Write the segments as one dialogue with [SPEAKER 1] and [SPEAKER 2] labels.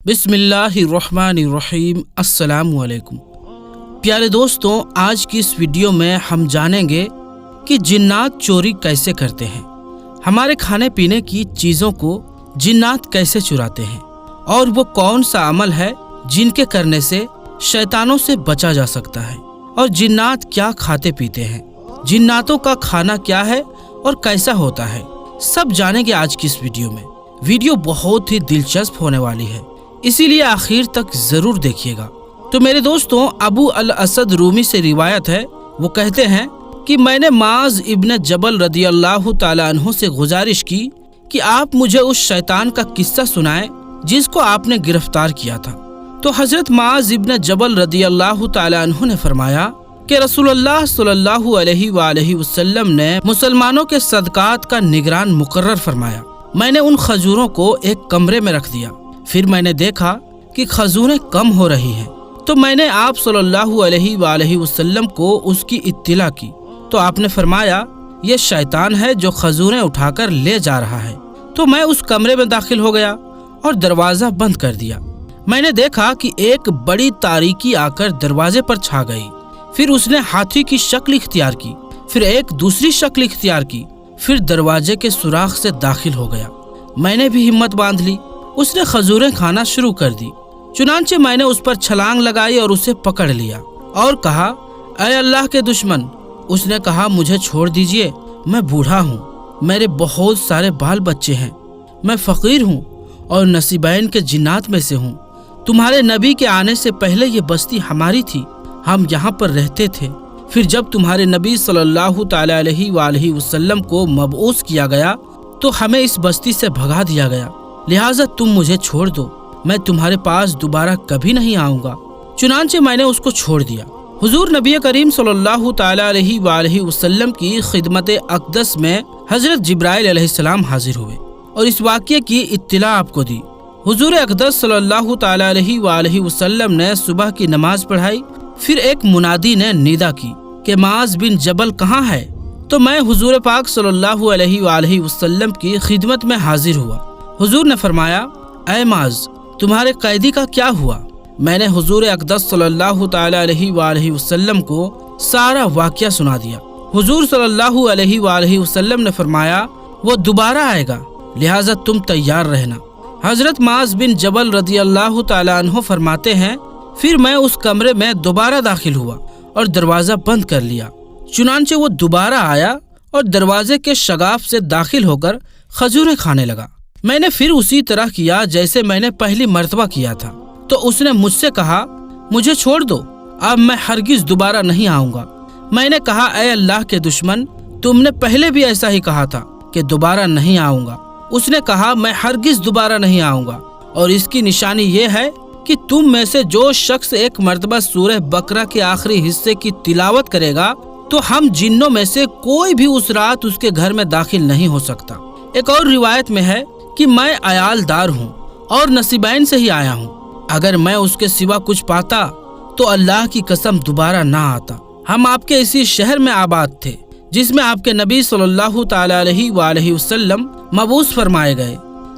[SPEAKER 1] बिस्मिल्लाहिर्रहमानिर्रहीम। अस्सलाम वालेकुम। प्यारे दोस्तों, आज की इस वीडियो में हम जानेंगे कि जिन्नात चोरी कैसे करते हैं, हमारे खाने पीने की चीज़ों को जिन्नात कैसे चुराते हैं और वो कौन सा अमल है जिनके करने से शैतानों से बचा जा सकता है, और जिन्नात क्या खाते पीते हैं, जिन्नातों का खाना क्या है और कैसा होता है, सब जानेंगे आज की इस वीडियो में। वीडियो बहुत ही दिलचस्प होने वाली है, इसीलिए आखिर तक जरूर देखिएगा। तो मेरे दोस्तों, अबू अल असद रूमी से रिवायत है, वो कहते हैं कि मैंने माज इब्न जबल रदी अल्लाह ताला अन्हु से गुजारिश की कि आप मुझे उस शैतान का किस्सा सुनाएं जिसको आपने गिरफ्तार किया था। तो हजरत माज इब्न जबल रदी अल्लाह ताला अन्हु ने फरमाया कि रसूलुल्लाह सल्लल्लाहु अलैहि वसल्लम ने मुसलमानों के सदकात का निगरान मुकर्रर फरमाया। मैंने उन खजूरों को एक कमरे में रख दिया, फिर मैंने देखा कि खजूरें कम हो रही हैं, तो मैंने आप सल्लल्लाहु अलैहि वसल्लम को उसकी इत्तिला की। तो आपने फरमाया, ये शैतान है जो खजूरें उठाकर ले जा रहा है। तो मैं उस कमरे में दाखिल हो गया और दरवाज़ा बंद कर दिया। मैंने देखा कि एक बड़ी तारीकी आकर दरवाजे पर छा गई, फिर उसने हाथी की शक्ल इख्तियार की, फिर एक दूसरी शक्ल इख्तियार की, फिर दरवाजे के सुराख से दाखिल हो गया। मैंने भी हिम्मत बांध ली, उसने खजूरें खाना शुरू कर दी। चुनांचे मैंने उस पर छलांग लगाई और उसे पकड़ लिया और कहा, ऐ अल्लाह के दुश्मन। उसने कहा, मुझे छोड़ दीजिए, मैं बूढ़ा हूँ, मेरे बहुत सारे बाल बच्चे हैं, मैं फ़कीर हूँ और नसीबैन के जिन्नात में से हूँ। तुम्हारे नबी के आने से पहले ये बस्ती हमारी थी, हम यहाँ पर रहते थे। फिर जब तुम्हारे नबी सल्लल्लाहु ताला अलैहि वसल्लम को मबऊस किया गया तो हमें इस बस्ती से भगा दिया गया, लिहाजा तुम मुझे छोड़ दो, मैं तुम्हारे पास दोबारा कभी नहीं आऊँगा। चुनांचे मैंने उसको छोड़ दिया। हुजूर नबी करीम सल्लल्लाहु ताला अलैहि वसल्लम की खिदमत अक़दस में हजरत जिब्राइल अलैहिस्सलाम हाजिर हुए और इस वाक़ये की इत्तिला आपको दी। हुजूर अक़दस सल्लल्लाहु ताला अलैहि वसल्लम ने सुबह की नमाज पढ़ाई, फिर एक मुनादी ने निदा की कि माज बिन जबल कहाँ है। तो मैं हुजूर पाक सल्लल्लाहु अलैहि वसल्लम की खिदमत में हाजिर हुआ। हुजूर ने फरमाया, ऐ माज, तुम्हारे कैदी का क्या हुआ? मैंने हुजूर अक़दस सल्लल्लाहु ताला अलैहि वसल्लम को सारा वाक़या सुना दिया। हुजूर सल्लल्लाहु अलैहि वसल्लम ने फरमाया, वो दोबारा आएगा, लिहाजा तुम तैयार रहना। हजरत माज बिन जबल रदी अल्लाह ताला अन्हु फरमाते हैं, फिर मैं उस कमरे में दोबारा दाखिल हुआ और दरवाज़ा बंद कर लिया। चुनांचे वो दोबारा आया और दरवाजे के शगाफ से दाखिल होकर खजूरें खाने लगा। मैंने फिर उसी तरह किया जैसे मैंने पहली मर्तबा किया था। तो उसने मुझसे कहा, मुझे छोड़ दो, अब मैं हरगिज दोबारा नहीं आऊँगा। मैंने कहा, ऐ अल्लाह के दुश्मन, तुमने पहले भी ऐसा ही कहा था कि दोबारा नहीं आऊँगा। उसने कहा, मैं हरगिज दोबारा नहीं आऊँगा, और इसकी निशानी ये है कि तुम में से जो शख्स एक मर्तबा सूरह बकरा के आखिरी हिस्से की तिलावत करेगा तो हम जिन्नों में से कोई भी उस रात उसके घर में दाखिल नहीं हो सकता। एक और रिवायत में है कि मैं अयालदार हूँ और नसीबैन से ही आया हूँ, अगर मैं उसके सिवा कुछ पाता तो अल्लाह की कसम दोबारा ना आता। हम आपके इसी शहर में आबाद थे जिसमें आपके नबी सल्लल्लाहु ताला अलैहि वसल्लम मबूस फरमाए गए।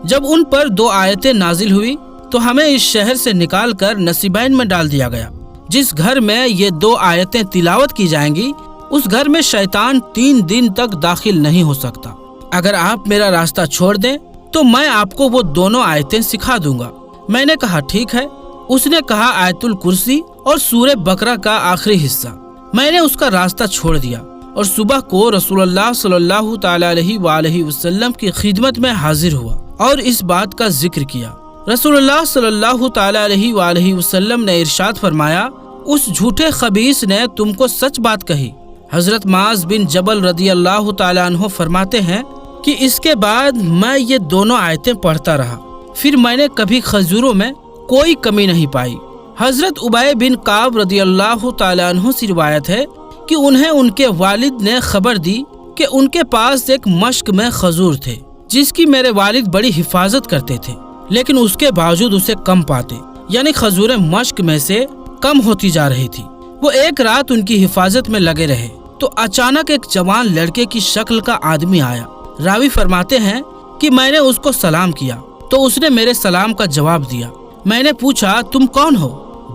[SPEAKER 1] जब उन पर 2 आयतें नाजिल हुई तो हमें इस शहर से निकाल कर नसीबैन में डाल दिया गया। जिस घर में ये 2 आयतें तिलावत की जाएंगी उस घर में शैतान 3 दिन तक दाखिल नहीं हो सकता। अगर आप मेरा रास्ता छोड़ दें तो मैं आपको वो दोनों आयतें सिखा दूंगा। मैंने कहा, ठीक है। उसने कहा, आयतुल कुर्सी और सूरह बकरा का आखिरी हिस्सा। मैंने उसका रास्ता छोड़ दिया और सुबह को रसूलुल्लाह सल्लल्लाहु ताला अलैहि वसल्लम की खिदमत में हाजिर हुआ और इस बात का जिक्र किया। रसूलुल्लाह सल्लल्लाहु ताला अलैहि वसल्लम ने इरशाद फरमाया, उस झूठे खबीस ने तुमको सच बात कही। हजरत माज बिन जबल रदी अल्लाह ताला अन्हु फरमाते हैं कि इसके बाद मैं ये दोनों आयतें पढ़ता रहा, फिर मैंने कभी खजूरों में कोई कमी नहीं पाई। हजरत उबय बिन काब रदी अल्लाह ताला अन्हु से रिवायत है कि उन्हें उनके वालिद ने खबर दी कि उनके पास एक मश्क में खजूर थे जिसकी मेरे वालिद बड़ी हिफाजत करते थे, लेकिन उसके बावजूद उसे कम पाते, यानी खजूरें मश्क में से कम होती जा रही थी। वो एक रात उनकी हिफाजत में लगे रहे तो अचानक एक जवान लड़के की शक्ल का आदमी आया। रावी फरमाते हैं कि मैंने उसको सलाम किया तो उसने मेरे सलाम का जवाब दिया। میں نے پوچھا تم کون ہو،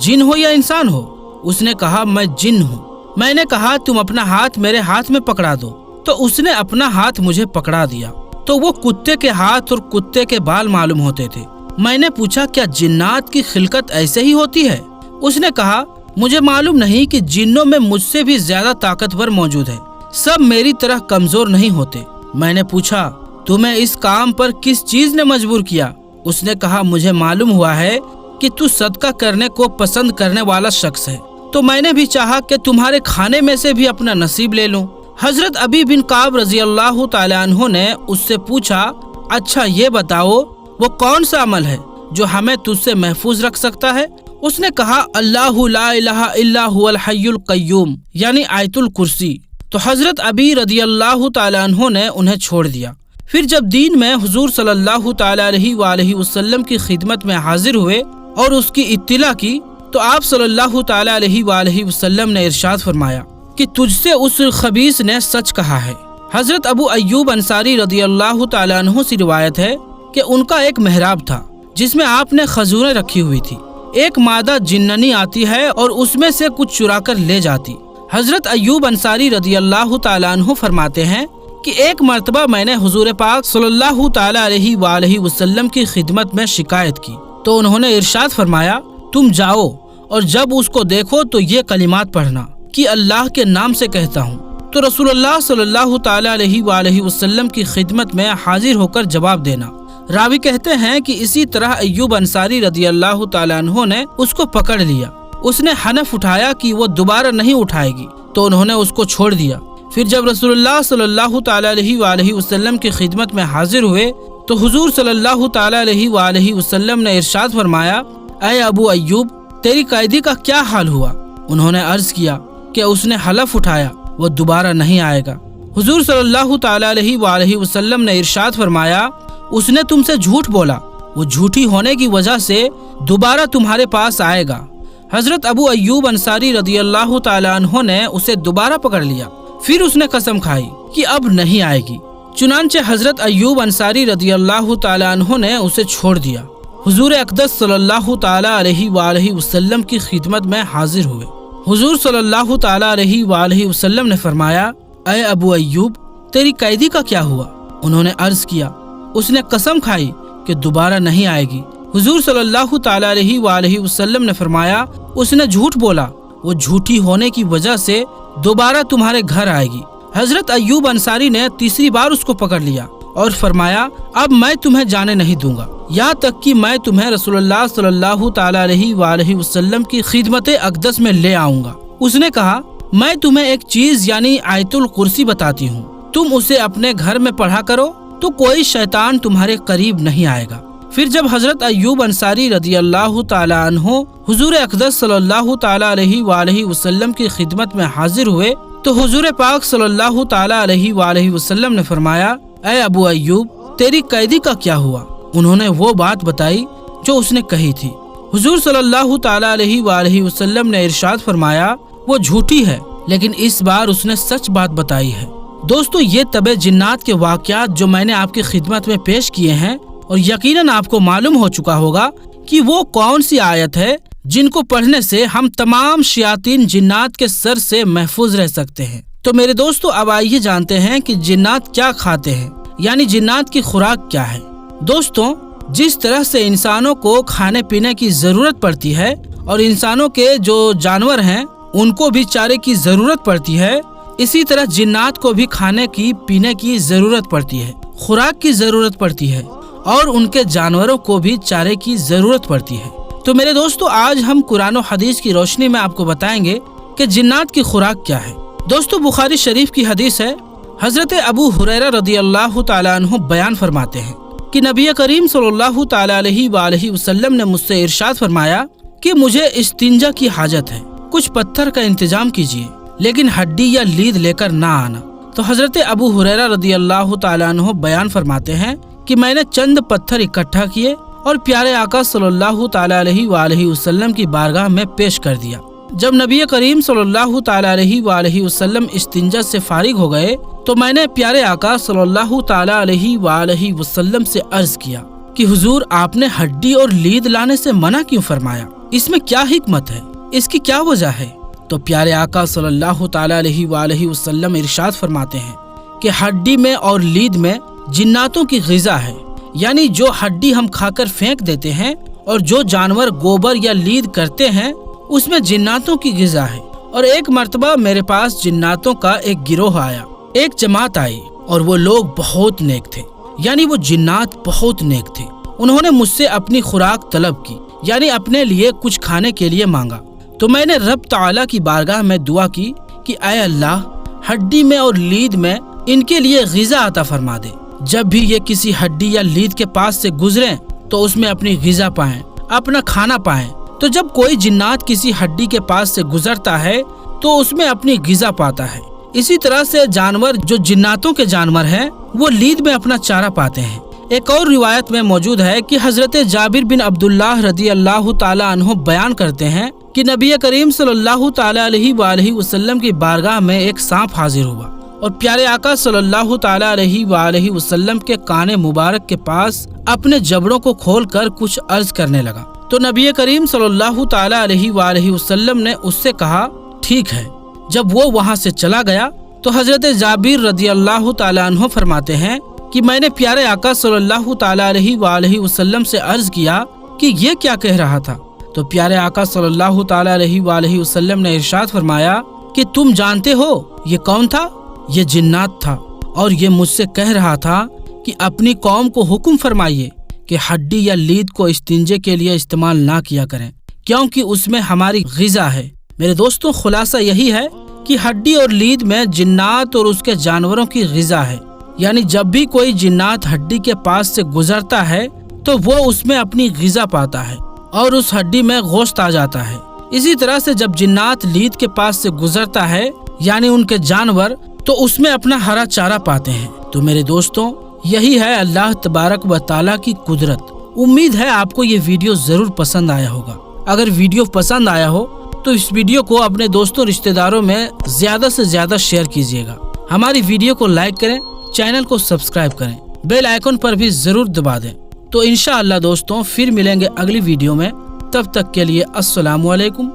[SPEAKER 1] جن ہو یا انسان ہو؟ اس نے کہا میں جن ہوں۔ میں نے کہا تم اپنا ہاتھ میرے ہاتھ میں پکڑا دو، تو اس نے اپنا ہاتھ مجھے پکڑا دیا تو وہ کتے کے ہاتھ اور کتے کے بال معلوم ہوتے تھے۔ میں نے پوچھا کیا جنات کی خلقت ایسے ہی ہوتی ہے؟ اس نے کہا مجھے معلوم نہیں کہ جنوں میں مجھ سے بھی زیادہ طاقتور موجود ہے، سب میری طرح کمزور نہیں ہوتے۔ میں نے پوچھا تمہیں اس کام پر کس چیز نے مجبور کیا؟ اس نے کہا مجھے معلوم ہوا ہے کہ تو صدقہ کرنے کو پسند کرنے والا شخص ہے، تو میں نے بھی چاہا کہ تمہارے کھانے میں سے بھی اپنا نصیب لے لوں۔ حضرت ابی بن کعب رضی اللہ تعالیٰ عنہ نے اس سے پوچھا اچھا یہ بتاؤ وہ کون سا عمل ہے جو ہمیں تجھ سے محفوظ رکھ سکتا ہے؟ اس نے کہا اللہ لا الہ الا هو الحی القیوم، یعنی آیت الکرسی۔ تو حضرت ابی رضی اللہ تعالیٰ عنہ نے انہیں چھوڑ دیا۔ پھر جب دین میں حضور صلی اللہ تعالیٰ علیہ وآلہ وسلم کی خدمت میں حاضر ہوئے اور اس کی اطلاع کی تو آپ صلی اللہ تعالیٰ علیہ وآلہ وسلم نے ارشاد فرمایا کہ تجھ سے اس خبیث نے سچ کہا ہے۔ حضرت ابو ایوب انصاری رضی اللہ تعالیٰ عنہ سے روایت ہے کہ ان کا ایک محراب تھا جس میں آپ نے کھجوریں رکھی ہوئی تھی۔ ایک مادہ جننی آتی ہے اور اس میں سے کچھ چرا کر لے جاتی۔ حضرت ایوب انصاری رضی اللہ تعالیٰ عنہ فرماتے ہیں کہ ایک مرتبہ میں نے حضور پاک صلی اللہ تعالیٰ علیہ وآلہ وسلم کی خدمت میں شکایت کی تو انہوں نے ارشاد فرمایا تم جاؤ اور جب اس کو دیکھو تو یہ کلمات پڑھنا کہ اللہ کے نام سے کہتا ہوں۔ تو رسول اللہ صلی اللہ تعالیٰ علیہ وآلہ وسلم کی خدمت میں حاضر ہو کر جواب دینا۔ راوی کہتے ہیں کہ اسی طرح ایوب انصاری رضی اللہ تعالیٰ عنہ نے اس کو پکڑ لیا۔ اس نے حنف اٹھایا کہ وہ دوبارہ نہیں اٹھائے گی تو انہوں نے اس کو چھوڑ دیا۔ پھر جب رسول اللہ صلی اللہ تعالیٰ علیہ وآلہ وسلم کی خدمت میں حاضر ہوئے تو حضور صلی اللہ تعالیٰ علیہ وآلہ وسلم نے ارشاد فرمایا اے ابو ایوب تیری قیدی کا کیا حال ہوا؟ انہوں نے عرض کیا کہ اس نے حلف اٹھایا وہ دوبارہ نہیں آئے گا۔ حضور صلی اللہ تعالیٰ علیہ وآلہ وسلم نے ارشاد فرمایا اس نے تم سے جھوٹ بولا، وہ جھوٹی ہونے کی وجہ سے دوبارہ تمہارے پاس آئے گا۔ حضرت ابو ایوب انصاری رضی اللہ تعالیٰ عنہ نے اسے دوبارہ پکڑ لیا، پھر اس نے قسم کھائی کہ اب نہیں آئے گی۔ چنانچہ حضرت ایوب انصاری رضی اللہ تعالیٰ عنہ نے اسے چھوڑ دیا۔ حضور اقدس صلی اللہ تعالیٰ علیہ وآلہ وسلم کی خدمت میں حاضر ہوئے۔ حضور صلی اللہ تعالیٰ علیہ وآلہ وسلم نے فرمایا اے ابو ایوب تیری قیدی کا کیا ہوا؟ انہوں نے عرض کیا اس نے قسم کھائی کہ دوبارہ نہیں آئے گی۔ حضور صلی اللہ تعالیٰ علیہ وآلہ وسلم نے فرمایا اس نے جھوٹ بولا، وہ جھوٹی ہونے کی وجہ سے دوبارہ تمہارے گھر آئے گی۔ حضرت ایوب انصاری نے تیسری بار اس کو پکڑ لیا اور فرمایا اب میں تمہیں جانے نہیں دوں گا یہاں تک کہ میں تمہیں رسول اللہ صلی اللہ تعالیٰ علیہ وآلہ وسلم کی خدمت اقدس میں لے آؤں گا۔ اس نے کہا میں تمہیں ایک چیز یعنی آیت الکرسی بتاتی ہوں، تم اسے اپنے گھر میں پڑھا کرو تو کوئی شیطان تمہارے قریب نہیں آئے گا۔ پھر جب حضرت ایوب انصاری رضی اللہ تعالیٰ عنہ حضور اقدس صلی اللہ تعالیٰ علیہ وآلہ وسلم کی خدمت میں حاضر ہوئے تو حضور پاک صلی اللہ تعالیٰ علیہ وآلہ وسلم نے فرمایا اے ابو ایوب تیری قیدی کا کیا ہوا؟ انہوں نے وہ بات بتائی جو اس نے کہی تھی۔ حضور صلی اللہ تعالیٰ علیہ وآلہ وسلم نے ارشاد فرمایا وہ جھوٹی ہے لیکن اس بار اس نے سچ بات بتائی ہے۔ دوستو یہ تبع جنات کے واقعات جو میں نے آپ کی خدمت میں پیش کیے ہیں اور یقیناً آپ کو معلوم ہو چکا ہوگا کہ وہ کون سی آیت ہے جن کو پڑھنے سے ہم تمام شیاطین جنات کے سر سے محفوظ رہ سکتے ہیں۔ تو میرے دوستو اب آئیے جانتے ہیں کہ جنات کیا کھاتے ہیں، یعنی جنات کی خوراک کیا ہے۔ دوستو جس طرح سے انسانوں کو کھانے پینے کی ضرورت پڑتی ہے اور انسانوں کے جو جانور ہیں ان کو بھی چارے کی ضرورت پڑتی ہے، اسی طرح جنات کو بھی کھانے کی پینے کی ضرورت پڑتی ہے، خوراک کی ضرورت پڑتی ہے اور ان کے جانوروں کو بھی چارے کی ضرورت پڑتی ہے۔ تو میرے دوستو آج ہم قرآن و حدیث کی روشنی میں آپ کو بتائیں گے کہ جنات کی خوراک کیا ہے۔ دوستو بخاری شریف کی حدیث ہے، حضرت ابو ہریرہ رضی اللہ تعالیٰ عنہ بیان فرماتے ہیں کہ نبی کریم صلی اللہ تعالیٰ علیہ وآلہ وسلم نے مجھ سے ارشاد فرمایا کہ مجھے استنجا کی حاجت ہے، کچھ پتھر کا انتظام کیجیے لیکن ہڈی یا لید لے کر نہ آنا۔ تو حضرت ابو ہریرہ رضی اللہ تعالیٰ عنہ بیان فرماتے ہیں کہ میں نے چند پتھر اکٹھا کیے اور پیارے آقا صلی اللہ تعالیٰ علیہ وآلہ وسلم کی بارگاہ میں پیش کر دیا۔ جب نبی کریم صلی اللہ تعالیٰ علیہ وآلہ وسلم استنجا سے فارغ ہو گئے تو میں نے پیارے آقا صلی اللہ تعالیٰ علیہ وآلہ وسلم سے عرض کیا कि हुजूर आपने हड्डी और लीद लाने से मना क्यों फरमाया, इसमें क्या हिकमत है, इसकी क्या वजह है। तो प्यारे आका सल्लल्लाहु ताला अलैहि वसल्लम इरशाद फरमाते हैं कि हड्डी में और लीद में जिन्नातों की ग़िज़ा है, यानी जो हड्डी हम खाकर फेंक देते हैं और जो जानवर गोबर या लीद करते हैं उसमें जिन्नातों की ग़िज़ा है। और एक मर्तबा मेरे पास जिन्नातों का एक गिरोह आया, एक जमात आई और वो लोग बहुत नेक थे, यानी वो जिन्नात बहुत नेक थे। उन्होंने मुझसे अपनी खुराक तलब की, यानी अपने लिए कुछ खाने के लिए मांगा। तो मैंने रब ताला की बारगाह में दुआ की कि ऐ अल्लाह, हड्डी में और लीद में इनके लिए ग़िज़ा अता फरमा दे। जब भी ये किसी हड्डी या लीद के पास से गुजरें तो उसमें अपनी ग़िज़ा पाएं, अपना खाना पाएं। तो जब कोई जिन्नात किसी हड्डी के पास से गुजरता है तो उसमें अपनी ग़िज़ा पाता है। इसी तरह से जानवर जो जिन्नातों के जानवर हैं वो लीद में अपना चारा पाते हैं। एक और रिवायत में मौजूद है कि हजरत जाबिर बिन अब्दुल्लाह रदी अल्लाह ताला अन्हु बयान करते हैं कि नबी करीम सल्लल्लाहु ताला अलैहि वसल्लम की बारगाह में एक सांप हाजिर हुआ और प्यारे आका सल्लल्लाहु ताला अलैहि वसल्लम के काने मुबारक के पास अपने जबड़ों को खोलकर कुछ अर्ज करने लगा। तो नबी करीम सल्लल्लाहु ताला अलैहि वसल्लम ने उससे कहा ठीक है। जब वो वहाँ से चला गया तो हजरत जाबिर रदी अल्लाह ताला अन्हु फरमाते हैं कि मैंने प्यारे आका सल्लल्लाहु ताला अलैहि वसल्लम से अर्ज किया कि ये क्या कह रहा था। तो प्यारे आका सल्लल्लाहु ताला अलैहि वसल्लम ने इरशाद फरमाया कि तुम जानते हो ये कौन था? ये जिन्नात था और ये मुझसे कह रहा था कि अपनी कौम को हुक्म फरमाइए कि हड्डी या लीद को इस्तिंजे के लिए इस्तेमाल ना किया करें, क्योंकि उसमें हमारी ग़िज़ा है। मेरे दोस्तों, खुलासा यही है कि हड्डी और लीद में जिन्नात और उसके जानवरों की ग़िज़ा है, यानी जब भी कोई जिन्नात हड्डी के पास से गुजरता है तो वो उसमें अपनी ग़िज़ा पाता है और उस हड्डी में गोश्त आ जाता है। इसी तरह से जब जिन्नात लीद के पास से गुजरता है, यानी उनके जानवर, तो उसमें अपना हरा चारा पाते हैं। तो मेरे दोस्तों, यही है अल्लाह तबारक व तआला की कुदरत। उम्मीद है आपको ये वीडियो जरूर पसंद आया होगा। अगर वीडियो पसंद आया हो तो इस वीडियो को अपने दोस्तों रिश्तेदारों में ज्यादा से ज्यादा शेयर कीजिएगा। हमारी वीडियो को लाइक करें, चैनल को सब्सक्राइब करें, बेल आइकन पर भी जरूर दबा दें। तो इंशाअल्लाह दोस्तों फिर मिलेंगे अगली वीडियो में। तब तक के लिए अस्सलामु अलैकुम,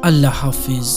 [SPEAKER 1] अल्लाह हाफिज।